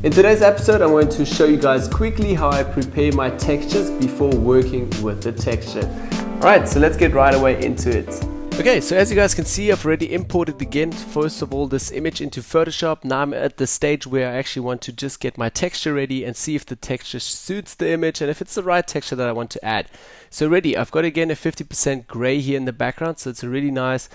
In today's episode, I'm going to show you guys quickly how I prepare my textures before working with the texture. Alright, so let's get right away into it. Okay, so as you guys can see, I've already imported again, first of all, this image into Photoshop. Now I'm at the stage where I actually want to just get my texture ready and see if the texture suits the image and if it's the right texture that I want to add. So ready, I've got again a 50% gray here in the background, so it's a really nice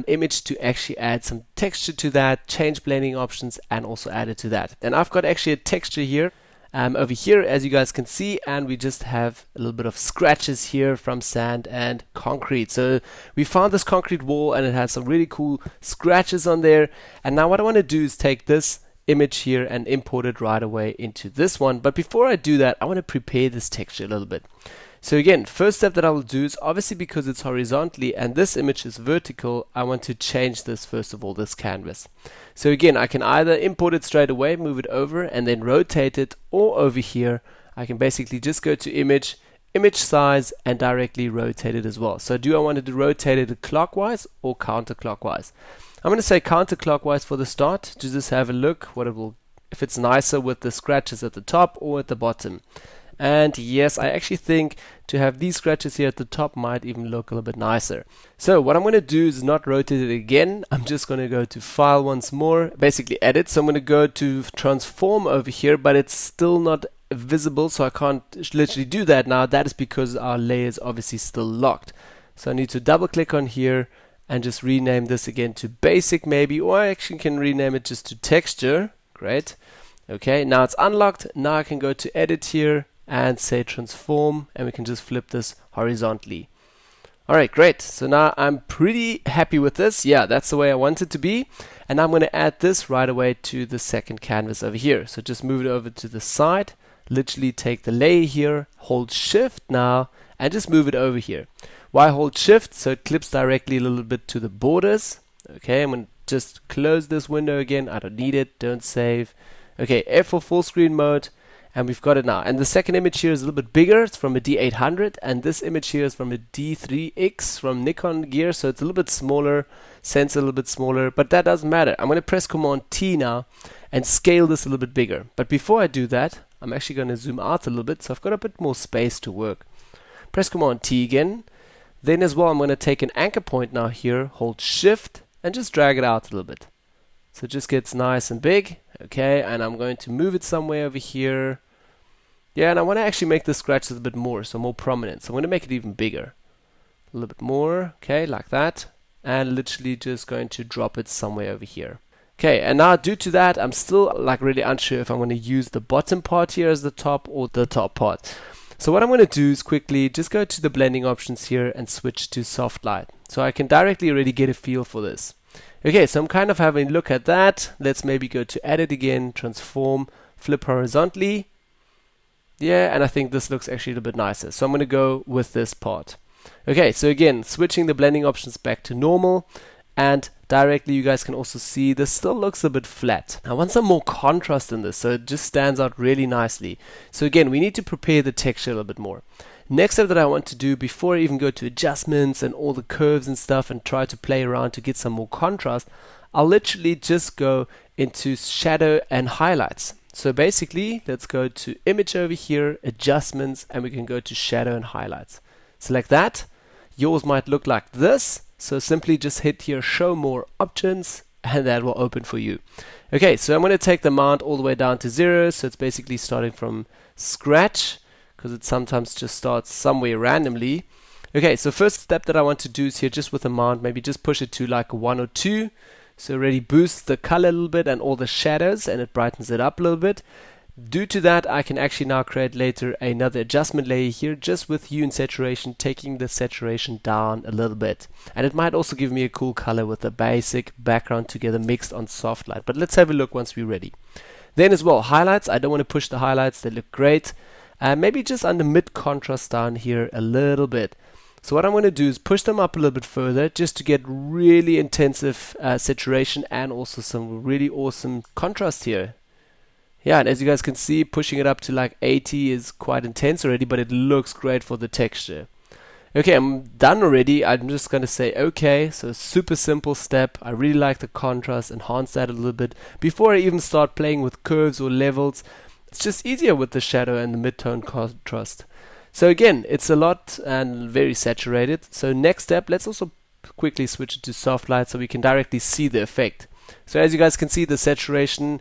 image to actually add some texture to that, change blending options and also add it to that. And I've got actually a texture here. Over here, as you guys can see, and we just have a little bit of scratches here from sand and concrete. So we found this concrete wall and it has some really cool scratches on there. And now what I want to do is take this image here and import it right away into this one. But before I do that, I want to prepare this texture a little bit. So again, first step that I will do is, obviously because it's horizontally and this image is vertical, I want to change this, first of all, this canvas. So again, I can either import it straight away, move it over and then rotate it, or over here I can basically just go to image size and directly rotate it as well. So do I want to rotate it clockwise or counterclockwise? I'm going to say counterclockwise for the start, to just have a look what it will, if it's nicer with the scratches at the top or at the bottom. And yes, I actually think to have these scratches here at the top might even look a little bit nicer. So what I'm going to do is not rotate it again. I'm just going to go to File once more, basically Edit. So I'm going to go to Transform over here, but it's still not visible, so I can't literally do that now. That is because our layer is obviously still locked. So I need to double click on here and just rename this again to Basic maybe, or I actually can rename it just to Texture. Great. Okay, now it's unlocked. Now I can go to Edit here and say transform, and we can just flip this horizontally. Alright, great. So now I'm pretty happy with this. Yeah, that's the way I want it to be. And now I'm going to add this right away to the second canvas over here. So just move it over to the side, literally take the layer here, hold shift now, and just move it over here. Why hold shift? So it clips directly a little bit to the borders. Okay, I'm going to just close this window again. I don't need it, don't save. Okay, F for full screen mode. And we've got it now. And the second image here is a little bit bigger. It's from a D800, and this image here is from a D3X from Nikon gear, so it's a little bit smaller, sensor a little bit smaller, but that doesn't matter. I'm going to press Command T now and scale this a little bit bigger. But before I do that, I'm actually going to zoom out a little bit, so I've got a bit more space to work. Press Command T again. Then as well, I'm going to take an anchor point now here, hold Shift, and just drag it out a little bit. So it just gets nice and big. Okay, and I'm going to move it somewhere over here. Yeah, and I want to actually make the scratches a bit more, so more prominent. So I'm going to make it even bigger. A little bit more, okay, like that. And literally just going to drop it somewhere over here. Okay, and now due to that, I'm still like really unsure if I'm going to use the bottom part here as the top or the top part. So what I'm going to do is quickly just go to the blending options here and switch to soft light. So I can directly already get a feel for this. Okay, so I'm kind of having a look at that. Let's maybe go to Edit again, Transform, Flip horizontally. Yeah, and I think this looks actually a little bit nicer. So I'm going to go with this part. Okay, so again, switching the blending options back to normal. And directly you guys can also see this still looks a bit flat. I want some more contrast in this, so it just stands out really nicely. So again, we need to prepare the texture a little bit more. Next step that I want to do before I even go to adjustments and all the curves and stuff and try to play around to get some more contrast, I'll literally just go into shadow and highlights. So basically, let's go to image over here, adjustments, and we can go to shadow and highlights. Select that. Yours might look like this. So simply just hit here, show more options, and that will open for you. Okay, so I'm going to take the amount all the way down to 0. So it's basically starting from scratch, because it sometimes just starts somewhere randomly. Okay, so first step that I want to do is here just with amount, maybe just push it to like 1 or 2. So already boosts the color a little bit and all the shadows, and it brightens it up a little bit. Due to that, I can actually now create later another adjustment layer here just with hue and saturation, taking the saturation down a little bit. And it might also give me a cool color with the basic background together mixed on soft light. But let's have a look once we're ready. Then as well, highlights. I don't want to push the highlights, they look great. Maybe just under mid contrast down here a little bit. So what I'm going to do is push them up a little bit further just to get really intensive saturation and also some really awesome contrast here. Yeah, and as you guys can see, pushing it up to like 80 is quite intense already, but it looks great for the texture. Okay, I'm done already. I'm just going to say okay. So super simple step. I really like the contrast, enhance that a little bit before I even start playing with curves or levels. It's just easier with the shadow and the mid-tone contrast. So again, it's a lot and very saturated. So next step, let's also quickly switch it to soft light so we can directly see the effect. So as you guys can see, the saturation,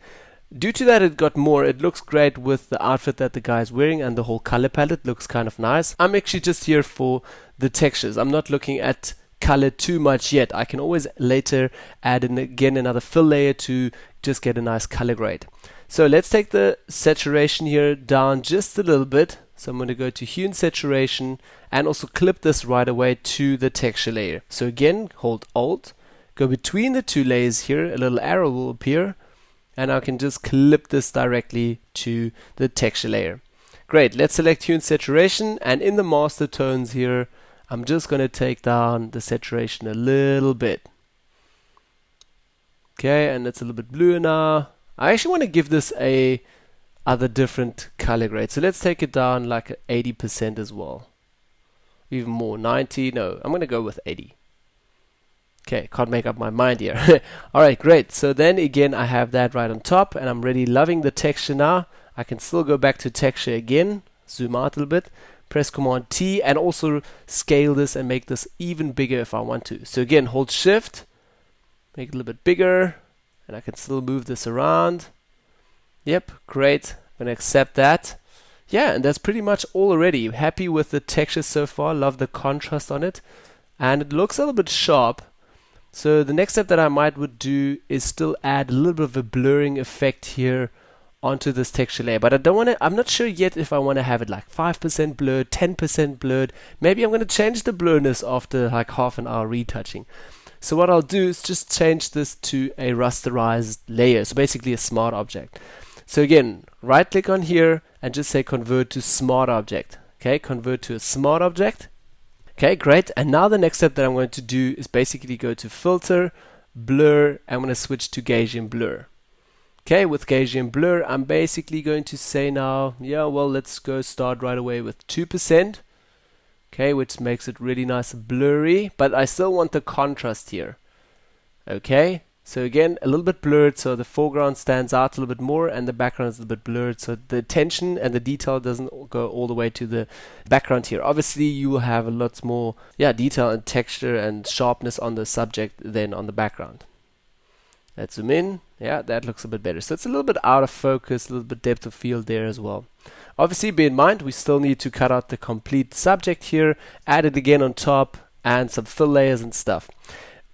due to that it got more, it looks great with the outfit that the guy is wearing, and the whole color palette looks kind of nice. I'm actually just here for the textures. I'm not looking at color too much yet. I can always later add in again another fill layer to just get a nice color grade. So let's take the saturation here down just a little bit. So I'm going to go to hue and saturation and also clip this right away to the texture layer. So again, hold Alt, go between the two layers here, a little arrow will appear, and I can just clip this directly to the texture layer. Great, let's select hue and saturation, and in the master tones here, I'm just going to take down the saturation a little bit. Okay, and it's a little bit bluer now. I actually want to give this a other different color grade, so let's take it down like 80% as well. Even more, 90, no, I'm going to go with 80. Okay, can't make up my mind here. Alright, great. So then again, I have that right on top, and I'm really loving the texture now. I can still go back to texture again, zoom out a little bit, press Command T, and also scale this and make this even bigger if I want to. So again, hold Shift, make it a little bit bigger, and I can still move this around. Yep, great. I'm gonna accept that. Yeah, and that's pretty much all already. Happy with the texture so far, love the contrast on it, and it looks a little bit sharp. So the next step that I would do is still add a little bit of a blurring effect here onto this texture layer, but I don't want to, I'm not sure yet if I want to have it like 5% blurred, 10% blurred. Maybe I'm going to change the blurriness after like half an hour retouching. So what I'll do is just change this to a rasterized layer, so basically a smart object. So again, right click on here and just say convert to smart object. Okay, convert to a smart object. Okay, great. And now the next step that I'm going to do is basically go to filter, blur, I'm going to switch to Gaussian blur. Okay, with Gaussian blur, I'm basically going to say now, yeah, well, let's go start right away with 2%. Okay, which makes it really nice and blurry, but I still want the contrast here. Okay, so again, a little bit blurred, so the foreground stands out a little bit more and the background is a little bit blurred, so the attention and the detail doesn't go all the way to the background here. Obviously, you will have a lot more detail and texture and sharpness on the subject than on the background. Let's zoom in. Yeah, that looks a bit better. So it's a little bit out of focus, a little bit depth of field there as well. Obviously, bear in mind, we still need to cut out the complete subject here, add it again on top, and some fill layers and stuff.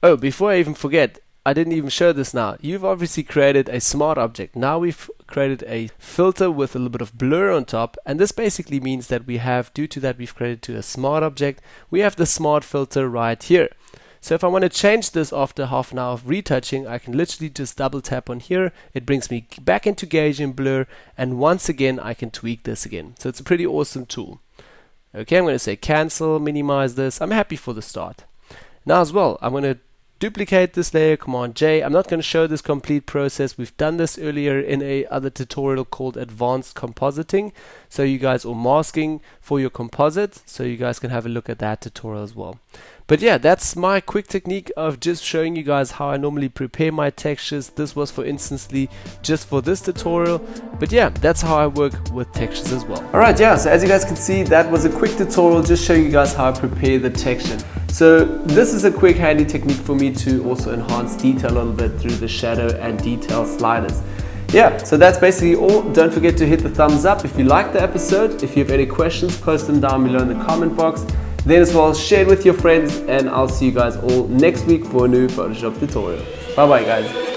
Oh, before I even forget, I didn't even show this now. You've obviously created a smart object. Now we've created a filter with a little bit of blur on top, and this basically means that we have, due to that we've created to a smart object, we have the smart filter right here. So if I want to change this after half an hour of retouching, I can literally just double tap on here. It brings me back into Gaussian blur, and once again I can tweak this again. So it's a pretty awesome tool. Okay, I'm going to say cancel, minimize this. I'm happy for the start. Now as well, I'm going to duplicate this layer, Command J. I'm not going to show this complete process. We've done this earlier in a other tutorial called advanced compositing. So you guys, or masking for your composite. So you guys can have a look at that tutorial as well. But yeah, that's my quick technique of just showing you guys how I normally prepare my textures. This was for instantly just for this tutorial. But yeah, that's how I work with textures as well. Alright, yeah, so as you guys can see, that was a quick tutorial just showing you guys how I prepare the texture. So this is a quick handy technique for me to also enhance detail a little bit through the shadow and detail sliders. Yeah, so that's basically all. Don't forget to hit the thumbs up if you liked the episode. If you have any questions, post them down below in the comment box. Then as well, share it with your friends, and I'll see you guys all next week for a new Photoshop tutorial. Bye bye guys.